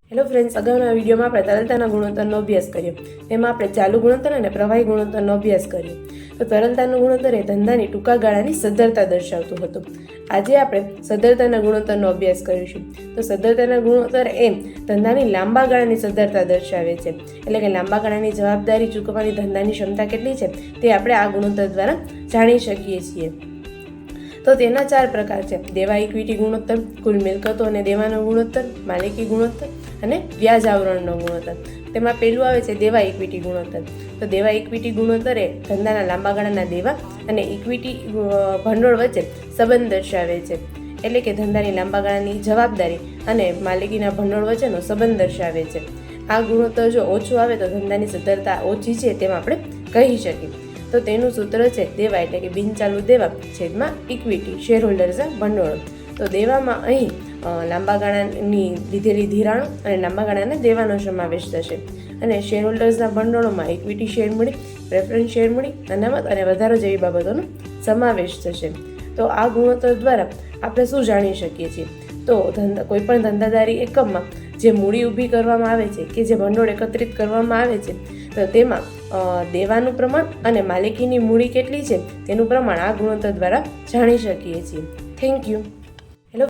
Hello friends, અગાઉના વિડીયોમાં આપણે તરલતાના ગુણોત્તરનો અભ્યાસ કર્યો. તેમાં આપણે ચાલુ ગુણોત્તર અને પ્રવાહી ગુણોત્તરનો અભ્યાસ કર્યો. તો તરલતાનું ગુણોત્તર એ ધંધાની ટૂંકા ગાળાની સદ્ધરતા દર્શાવતું હતું. આજે આપણે સદ્ધરતાના ગુણોત્તરનો અભ્યાસ કરીશું. તો સદ્ધરતાના ગુણોત્તર એ ધંધાની લાંબા ગાળાની સદ્ધરતા દર્શાવે છે. એટલે કે લાંબા ગાળાની જવાબદારી ચૂકવવાની ધંધાની ક્ષમતા કેટલી છે તે આપણે આ ગુણોત્તર દ્વારા જાણી શકીએ છીએ. તો તેના 4 પ્રકાર છે: દેવા ઇક્વિટી ગુણોત્તર, કુલ મિલકતો અને દેવાનો ગુણોત્તર, માલિકી ગુણોત્તર અને વ્યાજ આવરણનો ગુણોત્તર. તેમાં પહેલું આવે છે દેવા ઇક્વિટી ગુણોત્તર. તો દેવા ઇક્વિટી ગુણોત્તર એ ધંધાના લાંબા ગાળાના દેવા અને ઇક્વિટી ભંડોળ વચ્ચે સંબંધ દર્શાવે છે. એટલે કે ધંધાની લાંબા ગાળાની જવાબદારી અને માલિકીના ભંડોળ વચ્ચેનો સંબંધ દર્શાવે છે. આ ગુણોત્તર જો ઓછું આવે તો ધંધાની સદ્ધરતા ઓછી છે તેમ આપણે કહી શકીએ. તો તેનું સૂત્ર છે દેવા એટલે કે બિનચાલુ દેવા છેદમાં ઇક્વિટી, શેર હોલ્ડર્સના ભંડોળો. તો દેવામાં અહીં લાંબા ગાળાની લીધેલી ધિરાણો અને લાંબા ગાળાના દેવાનો સમાવેશ થશે. અને શેર હોલ્ડર્સના ભંડોળોમાં ઇક્વિટી શેર મૂડી, પ્રેફરન્સ શેર મૂડી, અનામત અને વધારો જેવી બાબતોનો સમાવેશ થશે. તો આ ગુણોત્તર દ્વારા આપણે શું જાણી શકીએ છીએ? તો કોઈપણ ધંધાદારી એકમમાં જે મૂડી ઊભી કરવામાં આવે છે કે જે ભંડોળ એકત્રિત કરવામાં આવે છે, તો તેમાં દેવાનું પ્રમાણ અને માલિકીની મૂડી કેટલી છે તેનું પ્રમાણ આ ગુણોત્તર દ્વારા જાણી શકીએ છીએ. Thank you. હેલો.